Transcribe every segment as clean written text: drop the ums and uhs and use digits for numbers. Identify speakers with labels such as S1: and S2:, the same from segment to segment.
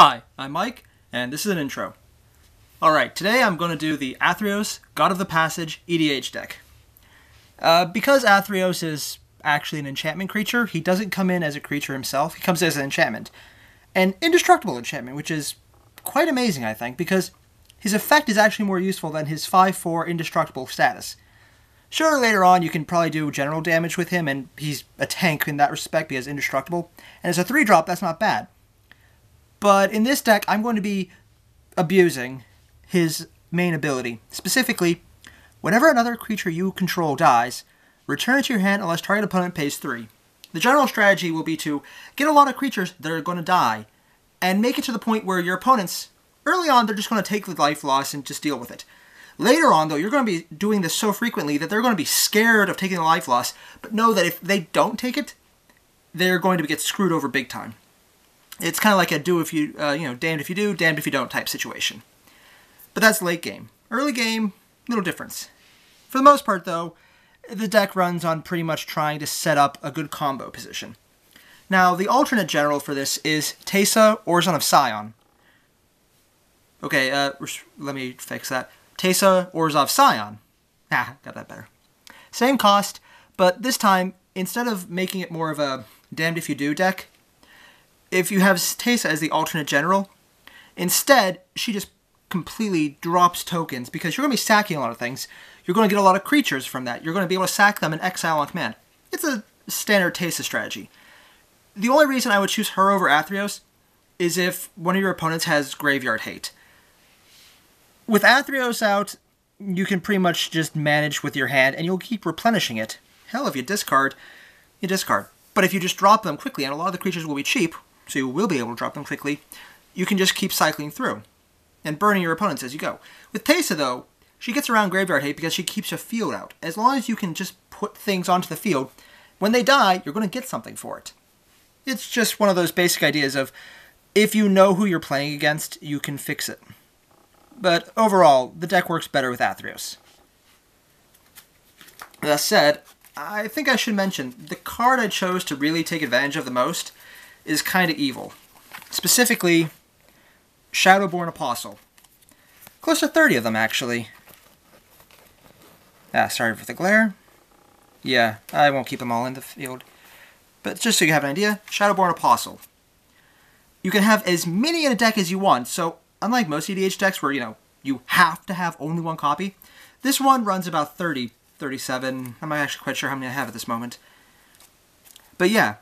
S1: Hi, I'm Mike, and this is an intro. Alright, today I'm going to do the Athreos God of the Passage EDH deck. Because Athreos is actually an enchantment creature, he doesn't come in as a creature himself, he comes as an enchantment. An indestructible enchantment, which is quite amazing, I think, because his effect is actually more useful than his 5/4 indestructible status. Sure, later on you can probably do general damage with him, and he's a tank in that respect because indestructible. And as a 3-drop, that's not bad. But in this deck, I'm going to be abusing his main ability. Specifically, whenever another creature you control dies, return it to your hand unless target opponent pays 3. The general strategy will be to get a lot of creatures that are going to die, and make it to the point where your opponents, early on, they're just going to take the life loss and just deal with it. Later on, though, you're going to be doing this so frequently that they're going to be scared of taking the life loss, but know that if they don't take it, they're going to get screwed over big time. It's kind of like a damned if you do, damned if you don't type situation. But that's late game. Early game, little difference. For the most part, though, the deck runs on pretty much trying to set up a good combo position. Now, the alternate general for this is Teysa, Orzhov of Scion. Okay, let me fix that. Teysa, Orzhov of Scion. Ah, got that better. Same cost, but this time, instead of making it more of a damned if you do deck, if you have Teysa as the alternate general, instead, she just completely drops tokens because you're going to be sacking a lot of things. You're going to get a lot of creatures from that. You're going to be able to sack them and exile on command. It's a standard Teysa strategy. The only reason I would choose her over Athreos is if one of your opponents has graveyard hate. With Athreos out, you can pretty much just manage with your hand and you'll keep replenishing it. Hell, if you discard, you discard. But if you just drop them quickly, and a lot of the creatures will be cheap, so you will be able to drop them quickly, you can just keep cycling through and burning your opponents as you go. With Teysa, though, she gets around graveyard hate because she keeps a field out. As long as you can just put things onto the field, when they die, you're going to get something for it. It's just one of those basic ideas of, if you know who you're playing against, you can fix it. But overall, the deck works better with Athreos. That said, I think I should mention, the card I chose to really take advantage of the most is kind of evil. Specifically, Shadowborn Apostle. Close to 30 of them, actually. Sorry for the glare. Yeah, I won't keep them all in the field. But just so you have an idea, Shadowborn Apostle. You can have as many in a deck as you want, so unlike most EDH decks where, you have to have only one copy, this one runs about 30, 37. I'm not actually quite sure how many I have at this moment. But yeah,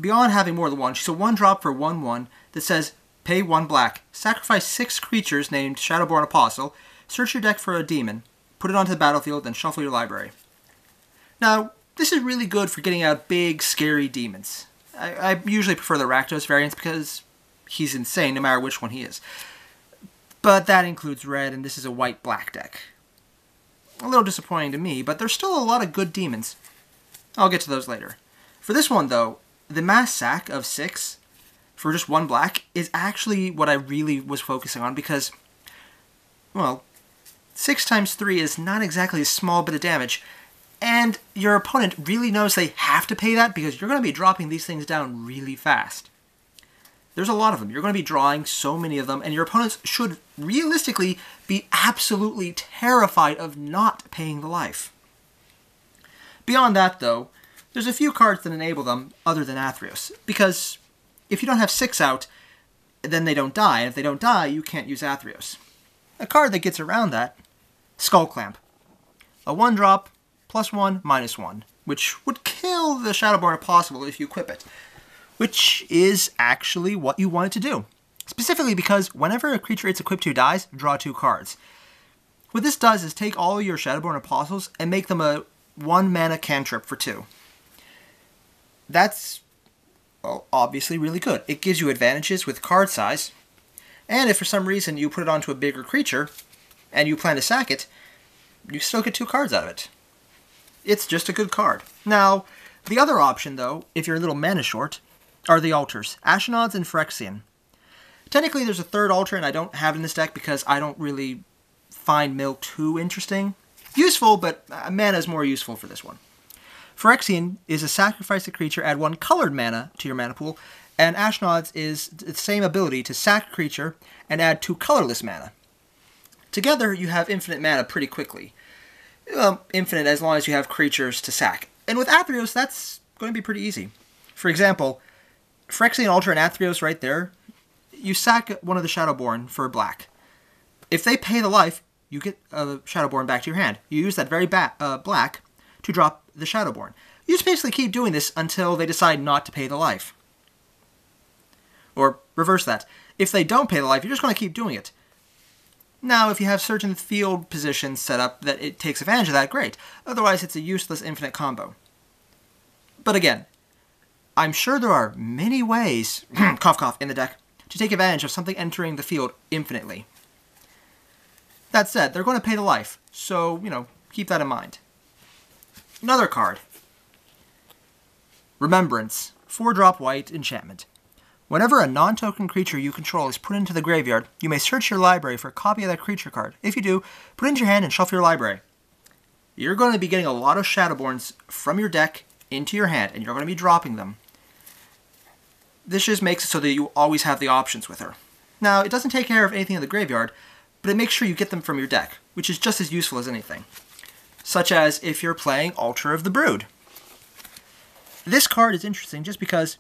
S1: beyond having more than one, she's a 1-drop for 1/1 that says, pay 1 black, sacrifice 6 creatures named Shadowborn Apostle, search your deck for a demon, put it onto the battlefield, then shuffle your library. Now, this is really good for getting out big, scary demons. I usually prefer the Rakdos variants because he's insane no matter which one he is. But that includes red, and this is a white-black deck. A little disappointing to me, but there's still a lot of good demons. I'll get to those later. For this one, though, the mass sack of 6 for just 1 black is actually what I really was focusing on because, well, 6 times 3 is not exactly a small bit of damage, and your opponent really knows they have to pay that because you're going to be dropping these things down really fast. There's a lot of them. You're going to be drawing so many of them, and your opponents should realistically be absolutely terrified of not paying the life. Beyond that, though, there's a few cards that enable them other than Athreos, because if you don't have 6 out, then they don't die, and if they don't die, you can't use Athreos. A card that gets around that, Skull Clamp. A 1-drop, +1, -1, which would kill the Shadowborn Apostle if you equip it. Which is actually what you want it to do. Specifically because whenever a creature it's equipped to dies, draw 2 cards. What this does is take all your Shadowborn Apostles and make them a 1-mana cantrip for 2. That's, well, obviously really good. It gives you advantages with card size, and if for some reason you put it onto a bigger creature, and you plan to sack it, you still get 2 cards out of it. It's just a good card. Now, the other option, though, if you're a little mana short, are the altars, Ashnod's and Phyrexian. Technically, there's a third altar, and I don't have it in this deck because I don't really find Mill too interesting. Useful, but mana is more useful for this one. Phyrexian is a sacrifice a creature, add 1 colored mana to your mana pool, And Ashnod's is the same ability to sack a creature and add 2 colorless mana. Together, you have infinite mana pretty quickly. Well, infinite as long as you have creatures to sack. And with Athreos, that's going to be pretty easy. For example, Phyrexian Altar and Athreos right there, you sack one of the Shadowborn for black. If they pay the life, you get a Shadowborn back to your hand. You use that very black to drop the Shadowborn. You just basically keep doing this until they decide not to pay the life. Or reverse that. If they don't pay the life, you're just going to keep doing it. Now, if you have certain field positions set up that it takes advantage of that, great. Otherwise, it's a useless infinite combo. But again, I'm sure there are many ways, cough cough, in the deck to take advantage of something entering the field infinitely. That said, they're going to pay the life, so, keep that in mind. Another card. Remembrance. 4-drop white enchantment. Whenever a non-token creature you control is put into the graveyard, you may search your library for a copy of that creature card. If you do, put it into your hand and shuffle your library. You're going to be getting a lot of Shadowborns from your deck into your hand, and you're going to be dropping them. This just makes it so that you always have the options with her. Now, it doesn't take care of anything in the graveyard, but it makes sure you get them from your deck, which is just as useful as anything. Such as if you're playing Altar of the Brood. This card is interesting just because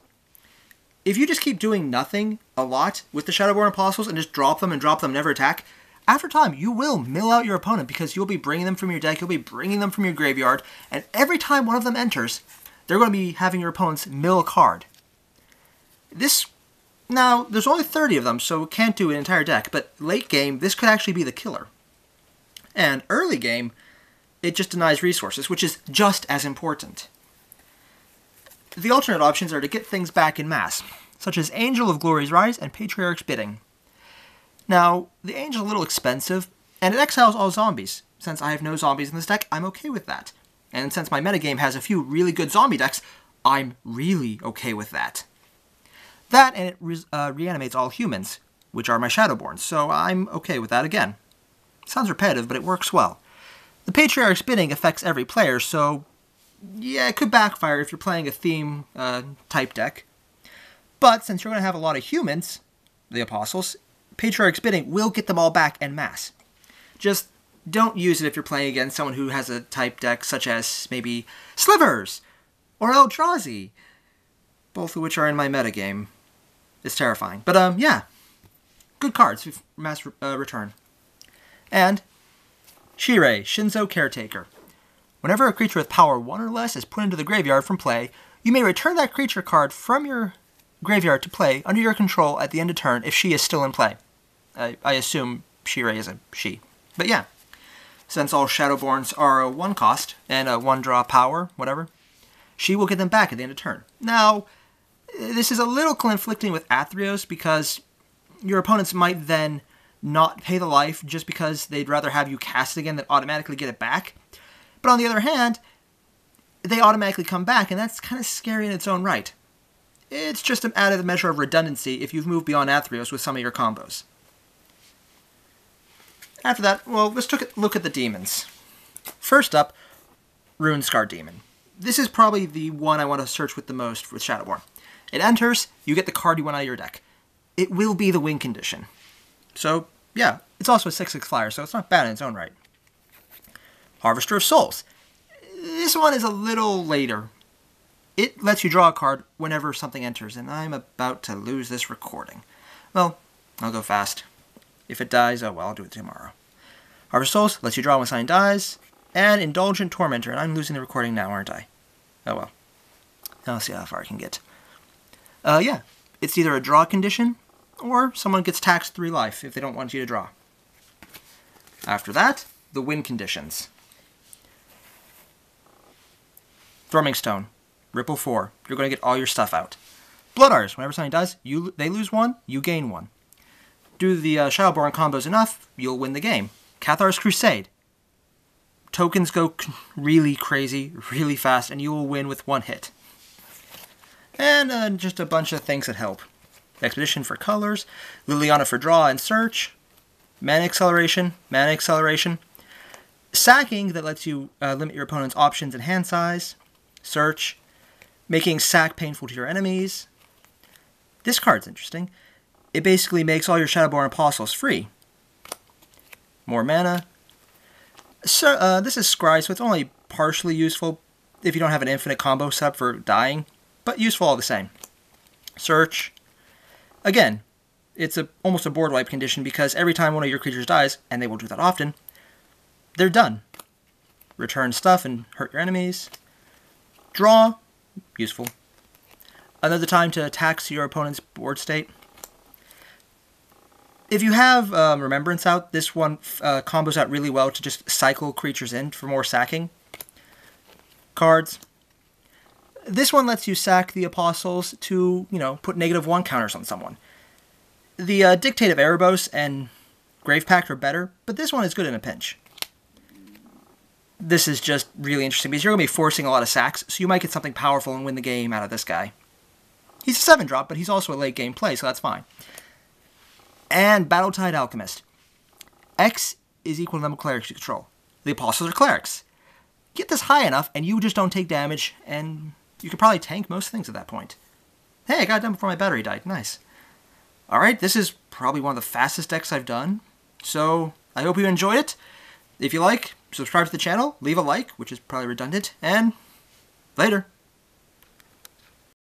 S1: if you just keep doing nothing a lot with the Shadowborn Apostles and just drop them and never attack, after time you will mill out your opponent because you'll be bringing them from your deck, you'll be bringing them from your graveyard, and every time one of them enters, they're going to be having your opponents mill a card. Now, there's only 30 of them, so it can't do an entire deck, but late game, this could actually be the killer. And early game, it just denies resources, which is just as important. The alternate options are to get things back in mass, such as Angel of Glory's Rise and Patriarch's Bidding. Now, the Angel's a little expensive, and it exiles all zombies. Since I have no zombies in this deck, I'm okay with that. And since my metagame has a few really good zombie decks, I'm really okay with that. That, and it reanimates all humans, which are my Shadowborns, so I'm okay with that again. Sounds repetitive, but it works well. The Patriarch's Bidding affects every player, so yeah, it could backfire if you're playing a theme type deck. But since you're going to have a lot of humans, the Apostles, Patriarch's Bidding will get them all back en masse. Just don't use it if you're playing against someone who has a type deck such as maybe Slivers or Eldrazi, both of which are in my metagame. It's terrifying. But yeah, good cards with mass return. And Shirei, Shinzo Caretaker. Whenever a creature with power 1 or less is put into the graveyard from play, you may return that creature card from your graveyard to play under your control at the end of turn if she is still in play. I assume Shirei is a she. But yeah, since all Shadowborns are a 1 cost and a 1-draw power, whatever, she will get them back at the end of turn. Now, this is a little conflicting with Athreos because your opponents might then not pay the life just because they'd rather have you cast it again than automatically get it back. But on the other hand, they automatically come back, and that's kind of scary in its own right. It's just an added measure of redundancy if you've moved beyond Athreos with some of your combos. After that, well, let's look at the demons. First up, Runescar Demon. This is probably the one I want to search with the most with Shadowborn. It enters, you get the card you want out of your deck. It will be the win condition. So, yeah, it's also a 6/6 flyer, so it's not bad in its own right. Harvester of Souls. This one is a little later. It lets you draw a card whenever something enters, and I'm about to lose this recording. Well, I'll go fast. If it dies, oh well, I'll do it tomorrow. Harvester of Souls lets you draw when something dies, and Indulgent Tormentor, and I'm losing the recording now, aren't I? Oh well. I'll see how far I can get. Yeah, it's either a draw condition, or someone gets taxed 3 life if they don't want you to draw. After that, the win conditions. Thrumming Stone, Ripple 4. You're going to get all your stuff out. Blood Artist, whenever something does, they lose 1, you gain 1. Do the Shadowborn combos enough, you'll win the game. Cathar's Crusade. Tokens go really crazy, really fast, and you will win with 1 hit. And just a bunch of things that help. Expedition for colors, Liliana for draw and search, mana acceleration, sacking that lets you limit your opponent's options and hand size, search, making sack painful to your enemies, This card's interesting. It basically makes all your Shadowborn Apostles free. More mana. So, this is Scry, so it's only partially useful if you don't have an infinite combo set up for dying, but useful all the same. Search. Again, it's almost a board wipe condition because every time one of your creatures dies, and they will do that often, they're done. Return stuff and hurt your enemies. Draw. Useful. Another time to tax your opponent's board state. If you have Remembrance out, this one combos out really well to just cycle creatures in for more sacking. Cards. This one lets you sack the Apostles to, put -1 counters on someone. The Dictate of Erebos and Grave Pact are better, but this one is good in a pinch. This is just really interesting because you're going to be forcing a lot of sacks, so you might get something powerful and win the game out of this guy. He's a 7-drop, but he's also a late game play, so that's fine. And Battletide Alchemist. X is equal to the number of clerics you control. The Apostles are clerics. Get this high enough, and you just don't take damage, and you could probably tank most things at that point. Hey, I got it done before my battery died. Nice. Alright, this is probably one of the fastest decks I've done, so I hope you enjoyed it. If you like, subscribe to the channel, leave a like, which is probably redundant, and later.